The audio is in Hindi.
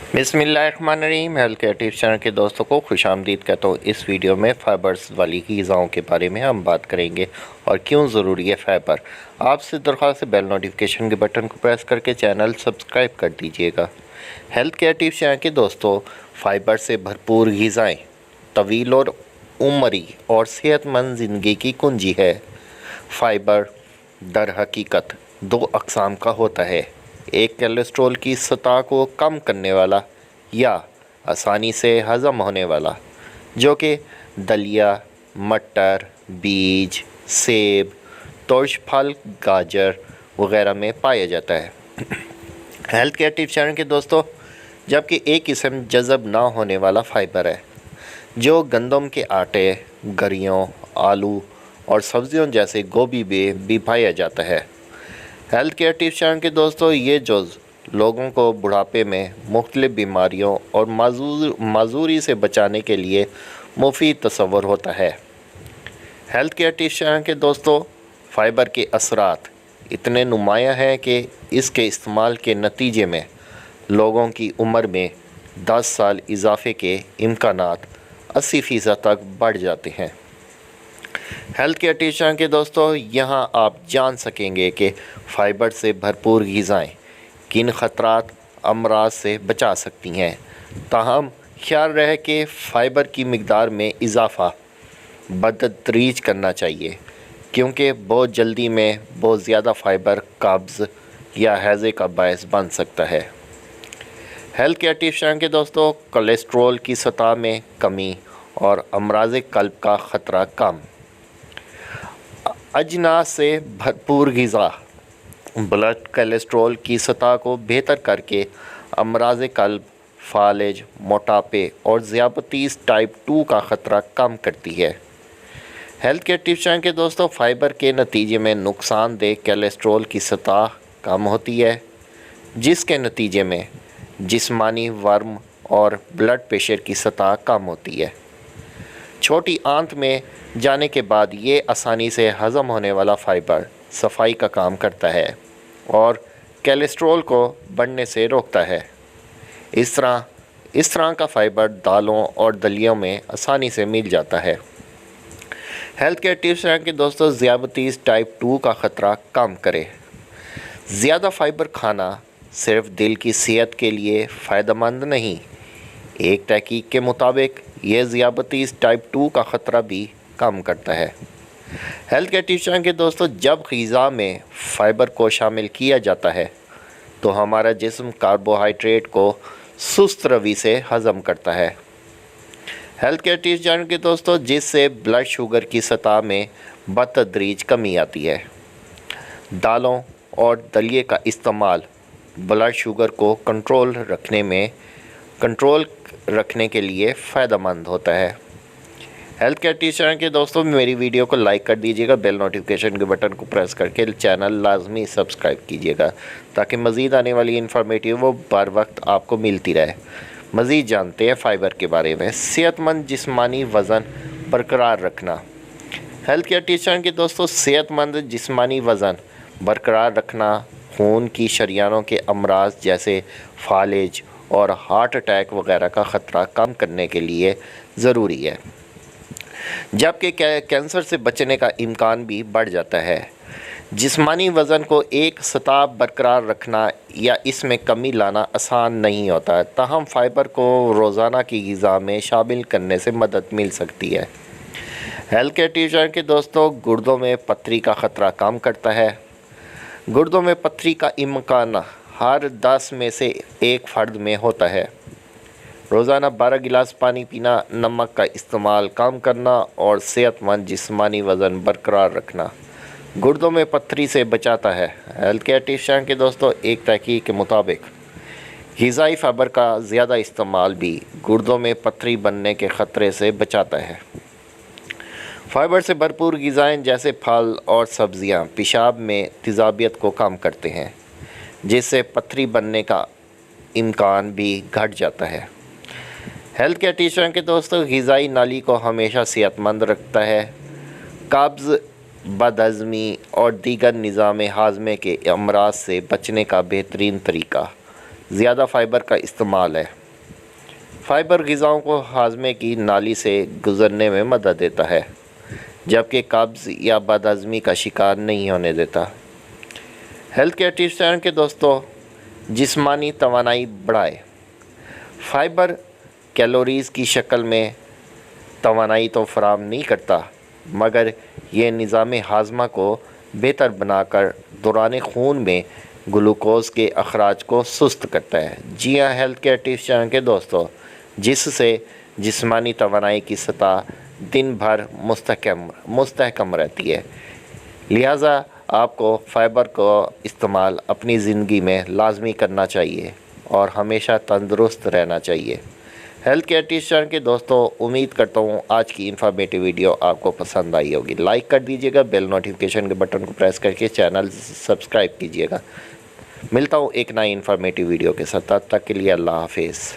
बिस्मिल्लाहिर्रहमानिर्रहीम। हेल्थ केयर टिप्स चैनल के दोस्तों को खुशामदीद कहता हूँ। इस वीडियो में फाइबर्स वाली ग़िज़ाओं के बारे में हम बात करेंगे और क्यों ज़रूरी है फ़ाइबर। आपसे दरख्वास्त है बेल नोटिफिकेशन के बटन को प्रेस करके चैनल सब्सक्राइब कर दीजिएगा। हेल्थ केयर टिप्स चैनल के दोस्तों, फ़ाइबर से भरपूर ग़िज़ाएँ तवील और उम्री और सेहतमंद ज़िंदगी की कुंजी है। फ़ाइबर दर हकीकत दो अक़साम का होता है, एक कोलेस्ट्रॉल की सतह को कम करने वाला या आसानी से हज़म होने वाला, जो कि दलिया, मटर, बीज, सेब, तुर्श फल, गाजर वगैरह में पाया जाता है। हेल्थ केयर टिप्स चैनल के दोस्तों, जबकि एक किस्म जज़ब ना होने वाला फ़ाइबर है जो गंदम के आटे, गरियों, आलू और सब्जियों जैसे गोभी में भी पाया जाता है। हेल्थ केयर टिप्स चैनल के दोस्तों, ये जुज़ लोगों को बुढ़ापे में मुख्तलिफ़ बीमारियों और माजूरी से बचाने के लिए मुफीद तस्वर होता है। हेल्थ केयर टिप्स चैनल के दोस्तों, फ़ाइबर के असरात इतने नुमायाँ हैं कि इसके इस्तेमाल के नतीजे में लोगों की उम्र में 10 साल इजाफे के इम्कानात 80% तक बढ़ जाते हैं। हेल्थ केयर टिप्स चैनल के दोस्तों, यहाँ आप जान सकेंगे कि फ़ाइबर से भरपूर ग़िज़ाएँ किन ख़तरात अमराज से बचा सकती हैं। ताहम ख्याल रहे कि फ़ाइबर की मिक़दार में इजाफ़ा बतदरीज करना चाहिए, क्योंकि बहुत जल्दी में बहुत ज़्यादा फ़ाइबर कब्ज़ या हैज़े का बायस बन सकता है। हेल्थ केयर टिप्स चैनल के दोस्तों, कोलेस्ट्रॉल की सतह में कमी और अमराज़ क़ल्ब का ख़तरा कम। अजनास से भरपूर ग़िज़ा ब्लड कोलेस्ट्रॉल की सतह को बेहतर करके अमराज़ क़ल्ब, फालिज, मोटापे और ज़ियाबतीस टाइप 2 का ख़तरा कम करती है। हेल्थ केयर टिप्स चैनल के दोस्तों, फ़ाइबर के नतीजे में नुकसानदेह कोलेस्ट्रॉल की सतह कम होती है, जिसके नतीजे में जिस्मानी वर्म और ब्लड प्रेशर की सतह कम होती है। छोटी आंत में जाने के बाद ये आसानी से हज़म होने वाला फ़ाइबर सफाई का काम करता है और कोलेस्ट्रॉल को बढ़ने से रोकता है। इस तरह का फ़ाइबर दालों और दलियों में आसानी से मिल जाता है। हेल्थ केयर टिप्स चैनल के दोस्तों, ज़ियाबतीस टाइप 2 का ख़तरा कम करें। ज़्यादा फ़ाइबर खाना सिर्फ दिल की सेहत के लिए फ़ायदेमंद नहीं, एक तहकीक के मुताबिक यह ज़ियाबतीस टाइप 2 का ख़तरा भी कम करता है। हेल्थ केयर टिप्स चैनल के दोस्तों, जब ग़िज़ा में फ़ाइबर को शामिल किया जाता है तो हमारा जिस्म कार्बोहाइड्रेट को सुस्त रवि से हज़म करता है। हेल्थ केयर टिप्स चैनल के दोस्तों, जिससे ब्लड शुगर की सतह में बतदरीज कमी आती है। दालों और दलिए का इस्तेमाल ब्लड शुगर को कंट्रोल रखने के लिए फ़ायदेमंद होता है। हेल्थ केयर टिप्स चैनल के दोस्तों, मेरी वीडियो को लाइक कर दीजिएगा, बेल नोटिफिकेशन के बटन को प्रेस करके चैनल लाजमी सब्सक्राइब कीजिएगा, ताकि मज़ीद आने वाली इन्फॉर्मेटिव वो बर वक्त आपको मिलती रहे। मज़ीद जानते हैं फ़ाइबर के बारे में। सेहतमंद जिस्मानी वज़न बरकरार रखना। हेल्थ केयर टिप्स चैनल के दोस्तों, सेहतमंद जिस्मानी वज़न बरकरार रखना खून की शरियानों के अमराज जैसे फालिज और हार्ट अटैक वगैरह का ख़तरा कम करने के लिए ज़रूरी है, जबकि कैंसर से बचने का इम्कान भी बढ़ जाता है। जिस्मानी वज़न को एक सतह बरकरार रखना या इसमें कमी लाना आसान नहीं होता, ताहम फ़ाइबर को रोज़ाना की ग़िज़ा में शामिल करने से मदद मिल सकती है। हेल्थ केयर टिप्स चैनल के दोस्तों, गुर्दों में पथरी का ख़तरा कम करता है। गुर्दों में पथरी का इम्कान हर 10 में से एक फ़र्द में होता है। रोज़ाना 12 गिलास पानी पीना, नमक का इस्तेमाल कम करना और सेहतमंद जिस्मानी वज़न बरकरार रखना गुर्दों में पथरी से बचाता है। हेल्थ केयर टिप्स चैनल के दोस्तों, एक तहकीक के मुताबिक ग़िज़ाई फ़ाइबर का ज़्यादा इस्तेमाल भी गुर्दों में पथरी बनने के ख़तरे से बचाता है। फ़ाइबर से भरपूर ग़िज़ाएँ जैसे फल और सब्ज़ियाँ पेशाब में तेज़ाबियत को कम करते हैं, जिससे पथरी बनने का इम्कान भी घट जाता है। हेल्थ केयर टिप्स चैनल के दोस्तों, ग़िज़ाई नाली को हमेशा सेहतमंद रखता है। कब्ज़, बदहज़मी और दीगर निज़ाम हाज़मे के अमराज से बचने का बेहतरीन तरीका ज़्यादा फ़ाइबर का इस्तेमाल है। फाइबर ग़िज़ाओं को हाजमे की नाली से गुज़रने में मदद देता है, जबकि कब्ज़ या बदहज़मी का शिकार नहीं होने देता। हेल्थ केयर टिप्स चैनल के दोस्तों, जिस्मानी तवानाई बढ़ाए। फाइबर कैलोरीज़ की शक्ल में तवानाई तो फराहम नहीं करता, मगर यह निज़ाम हाज़मा को बेहतर बनाकर दौरान खून में ग्लूकोज़ के अखराज को सुस्त करता है। जी हाँ हेल्थ केयर टिप्स चैनल के दोस्तों, जिससे जिस्मानी तवानाई की सतह दिन भर मुस्तहकम रहती है। लिहाजा आपको फ़ाइबर को इस्तेमाल अपनी ज़िंदगी में लाजमी करना चाहिए और हमेशा तंदुरुस्त रहना चाहिए। हेल्थ केयर टिप्स चैनल के दोस्तों, उम्मीद करता हूँ आज की इन्फॉर्मेटिव वीडियो आपको पसंद आई होगी। लाइक कर दीजिएगा, बेल नोटिफिकेशन के बटन को प्रेस करके चैनल सब्सक्राइब कीजिएगा। मिलता हूँ एक नई इन्फॉर्मेटिव वीडियो के साथ, तब तक के लिए अल्लाह हाफिज़।